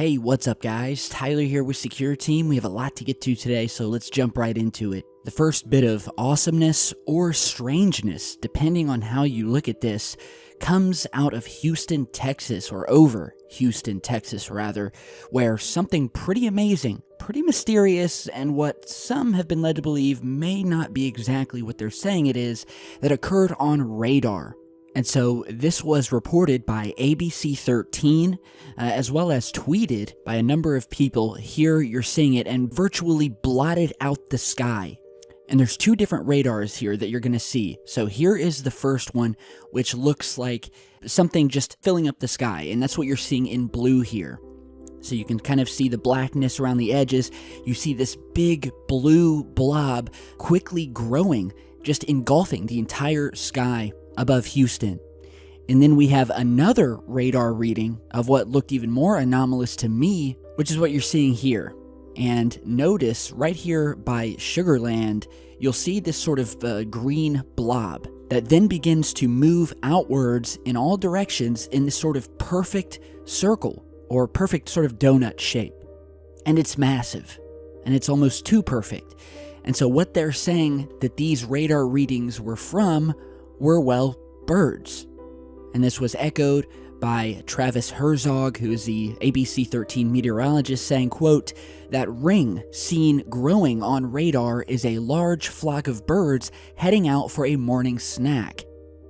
Hey, what's up guys? Tyler here with Secure Team. We have a lot to get to today, so let's jump right into it. The first bit of awesomeness or strangeness, depending on how you look at this, comes out of Houston, Texas, or over Houston, Texas rather, where something pretty amazing, pretty mysterious, and what some have been led to believe may not be exactly what they're saying it is, that occurred on radar. And so this was reported by ABC 13, as well as tweeted by a number of people. Here you're seeing it and virtually blotted out the sky. And there's two different radars here that you're going to see. So here is the first one, which looks like something just filling up the sky. And that's what you're seeing in blue here. So you can kind of see the blackness around the edges. You see this big blue blob quickly growing, just engulfing the entire sky above Houston. And then we have another radar reading of what looked even more anomalous to me, which is what you're seeing here. And notice right here by Sugarland, you'll see this sort of green blob that then begins to move outwards in all directions in this sort of perfect circle or perfect sort of donut shape. And it's massive, and it's almost too perfect. And so what they're saying that these radar readings were from were, well, birds. And this was echoed by Travis Herzog, who is the ABC 13 meteorologist, saying, quote, "That ring seen growing on radar is a large flock of birds heading out for a morning snack."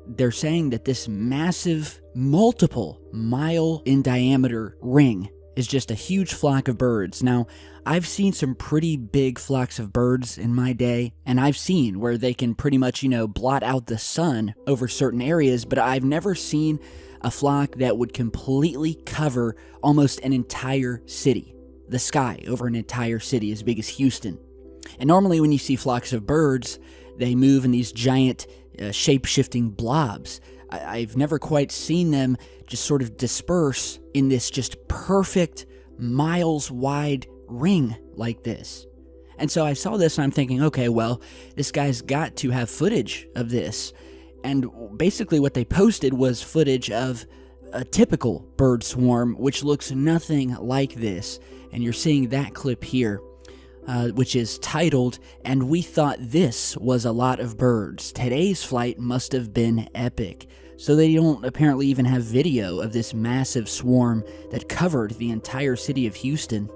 They're saying that this massive, multiple mile in diameter ring is just a huge flock of birds. Now, I've seen some pretty big flocks of birds in my day, and I've seen where they can pretty much, blot out the sun over certain areas, but I've never seen a flock that would completely cover almost an entire city. The sky over an entire city as big as Houston. And normally when you see flocks of birds, they move in these giant shape-shifting blobs. I've never quite seen them just sort of disperse in this just perfect miles-wide ring like this. And so I saw this and I'm thinking, okay, well, this guy's got to have footage of this. And basically what they posted was footage of a typical bird swarm, which looks nothing like this. And you're seeing that clip here, which is titled, "And We Thought This Was a Lot of Birds. Today's flight must have been epic." So they don't apparently even have video of this massive swarm that covered the entire city of Houston.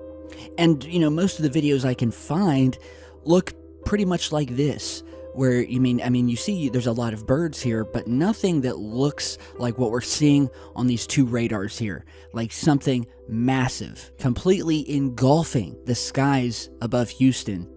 And, most of the videos I can find look pretty much like this, where, you see there's a lot of birds here, but nothing that looks like what we're seeing on these two radars here, like something massive, completely engulfing the skies above Houston.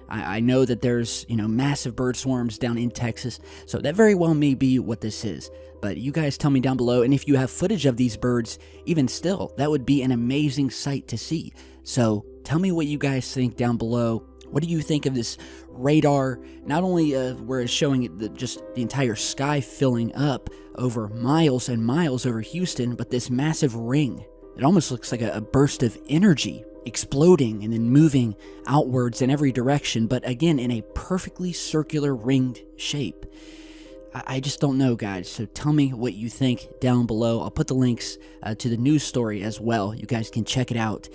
I know that there's, massive bird swarms down in Texas, so that very well may be what this is. But you guys tell me down below, and if you have footage of these birds, even still, that would be an amazing sight to see. So tell me what you guys think down below. What do you think of this radar? Not only where it's showing just the entire sky filling up over miles and miles over Houston, but this massive ring. It almost looks like a burst of energy exploding and then moving outwards in every direction, but again in a perfectly circular ringed shape. I just don't know, guys, so tell me what you think down below. I'll put the links to the news story as well. You guys can check it out.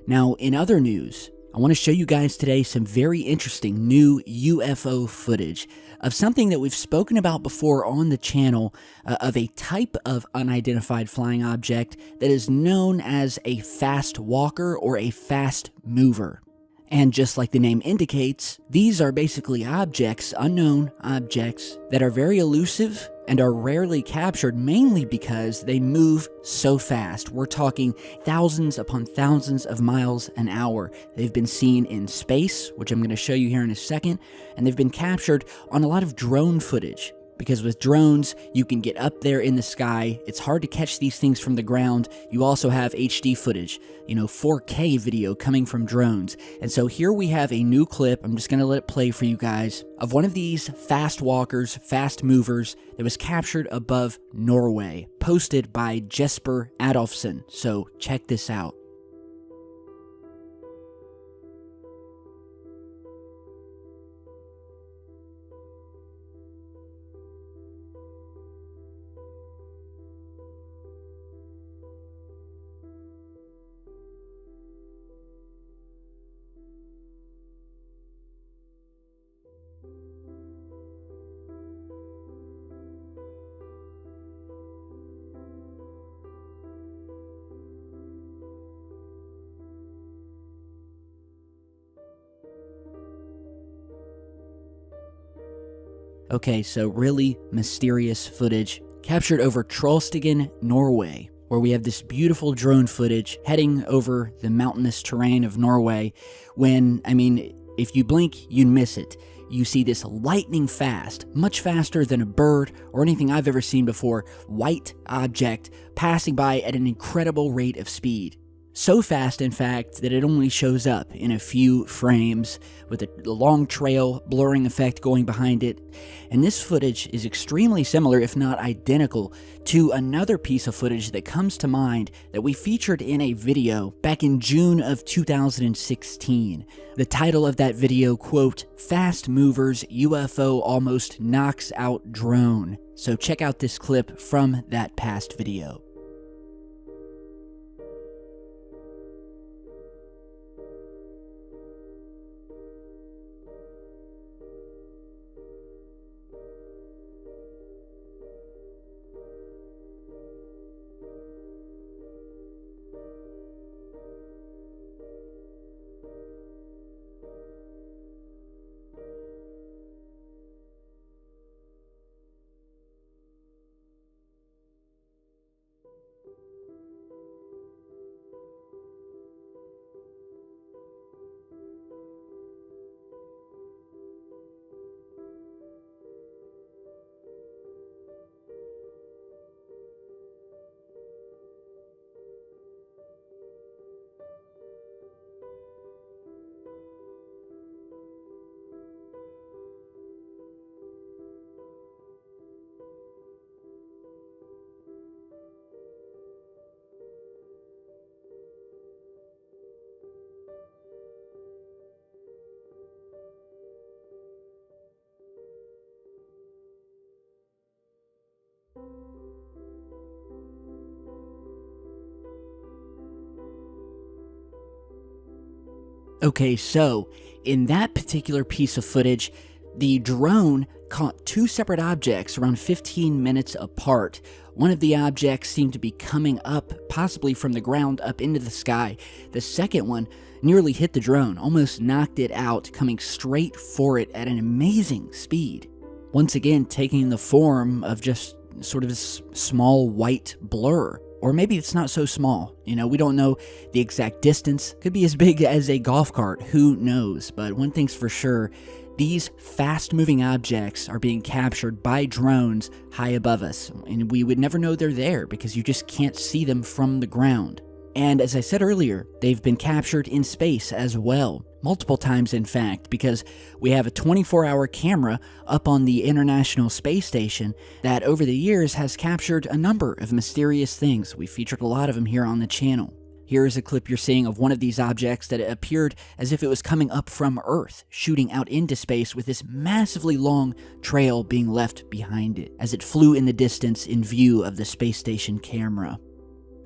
Now, in other news, I want to show you guys today some very interesting new UFO footage of something that we've spoken about before on the channel, of a type of unidentified flying object that is known as a fast walker or a fast mover. And just like the name indicates, these are basically objects, unknown objects, that are very elusive and are rarely captured, mainly because they move so fast. We're talking thousands upon thousands of miles an hour. They've been seen in space, which I'm going to show you here in a second, and they've been captured on a lot of drone footage. Because with drones, you can get up there in the sky. It's hard to catch these things from the ground. You also have HD footage, 4K video coming from drones. And so here we have a new clip. I'm just going to let it play for you guys, of one of these fast walkers, fast movers that was captured above Norway, posted by Jesper Adolfsson. So check this out. Okay, so really mysterious footage captured over Trollstigen, Norway, where we have this beautiful drone footage heading over the mountainous terrain of Norway when, I mean, if you blink, you'd miss it. You see this lightning fast, much faster than a bird or anything I've ever seen before, white object passing by at an incredible rate of speed. So fast, in fact, that it only shows up in a few frames, with a long trail blurring effect going behind it. And this footage is extremely similar, if not identical, to another piece of footage that comes to mind that we featured in a video back in June of 2016. The title of that video, quote, "Fast Movers UFO Almost Knocks Out Drone." So check out this clip from that past video. Okay, so in that particular piece of footage, the drone caught two separate objects around 15 minutes apart. One of the objects seemed to be coming up, possibly from the ground up into the sky. The second one nearly hit the drone, almost knocked it out, coming straight for it at an amazing speed. Once again, taking the form of just sort of this small white blur. Or maybe it's not so small. You know, we don't know the exact distance. Could be as big as a golf cart. Who knows? But one thing's for sure, these fast-moving objects are being captured by drones high above us. And we would never know they're there because you just can't see them from the ground. And as I said earlier, they've been captured in space as well. Multiple times, in fact, because we have a 24-hour camera up on the International Space Station that over the years has captured a number of mysterious things. We featured a lot of them here on the channel. Here is a clip you're seeing of one of these objects that appeared as if it was coming up from Earth, shooting out into space with this massively long trail being left behind it as it flew in the distance in view of the space station camera.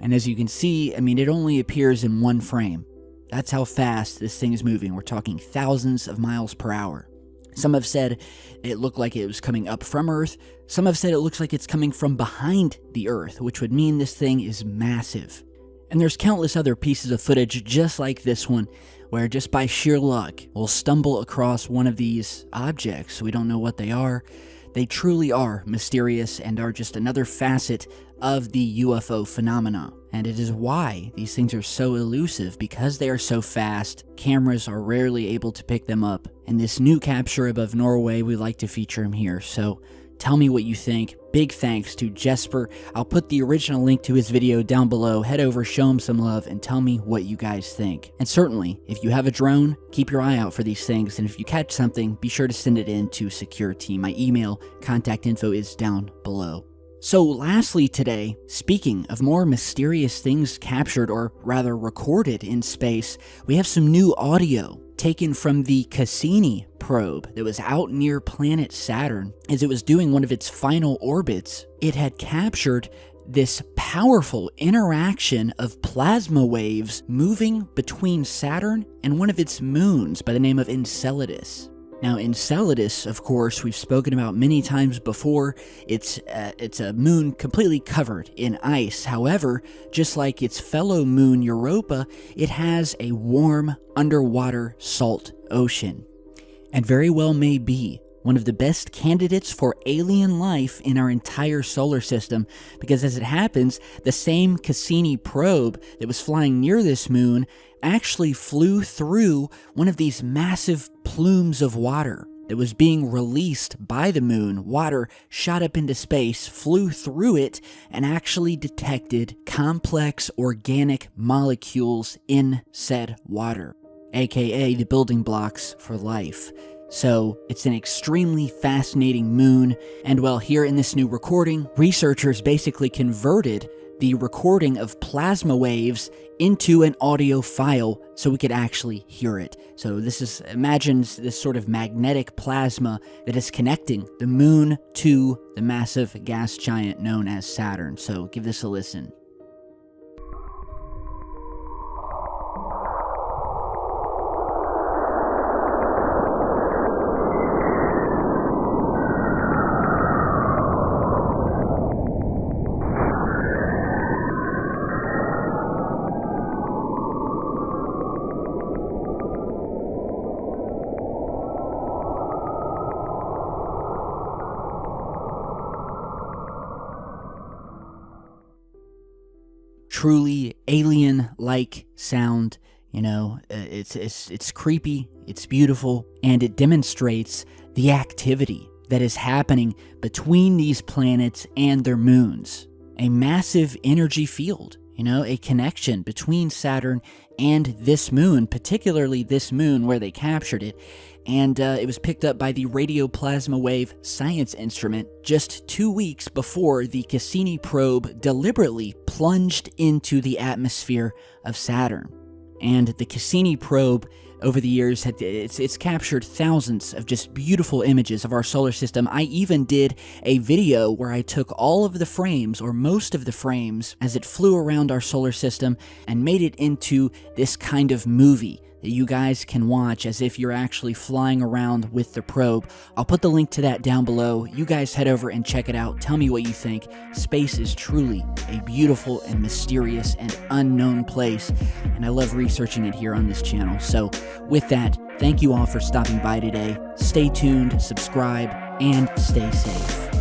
And as you can see, I mean, it only appears in one frame. That's how fast this thing is moving. We're talking thousands of miles per hour. Some have said it looked like it was coming up from Earth. Some have said it looks like it's coming from behind the Earth, which would mean this thing is massive. And there's countless other pieces of footage just like this one, where just by sheer luck, we'll stumble across one of these objects. We don't know what they are. They truly are mysterious and are just another facet of the UFO phenomena. And it is why these things are so elusive, because they are so fast. Cameras are rarely able to pick them up. And this new capture above Norway, we like to feature him here. So tell me what you think. Big thanks to Jesper. I'll put the original link to his video down below. Head over, show him some love, and tell me what you guys think. And certainly, if you have a drone, keep your eye out for these things. And if you catch something, be sure to send it in to Secure Team. My email, contact info is down below. So lastly today, speaking of more mysterious things captured, or rather recorded in space, we have some new audio taken from the Cassini probe that was out near planet Saturn. As it was doing one of its final orbits, it had captured this powerful interaction of plasma waves moving between Saturn and one of its moons by the name of Enceladus. Now, Enceladus, of course, we've spoken about many times before. It's a moon completely covered in ice. However, just like its fellow moon Europa, it has a warm underwater salt ocean. And very well may be one of the best candidates for alien life in our entire solar system, because as it happens, the same Cassini probe that was flying near this moon actually flew through one of these massive plumes of water that was being released by the moon. Water shot up into space, flew through it, and actually detected complex organic molecules in said water, aka the building blocks for life. So it's an extremely fascinating moon, and well, here in this new recording, researchers basically converted the recording of plasma waves into an audio file so we could actually hear it. So imagine this sort of magnetic plasma that is connecting the moon to the massive gas giant known as Saturn. So give this a listen. Truly alien-like sound, it's creepy, it's beautiful, and it demonstrates the activity that is happening between these planets and their moons. A massive energy field, a connection between Saturn and this moon, particularly this moon where they captured it. And it was picked up by the Radio Plasma Wave Science Instrument just 2 weeks before the Cassini probe deliberately plunged into the atmosphere of Saturn. And the Cassini probe, over the years, it's captured thousands of just beautiful images of our solar system. I even did a video where I took all of the frames, or most of the frames, as it flew around our solar system and made it into this kind of movie that you guys can watch as if you're actually flying around with the probe. I'll put the link to that down below. You guys head over and check it out. Tell me what you think. Space is truly a beautiful and mysterious and unknown place, and I love researching it here on this channel. So with that, thank you all for stopping by today. Stay tuned, subscribe, and stay safe.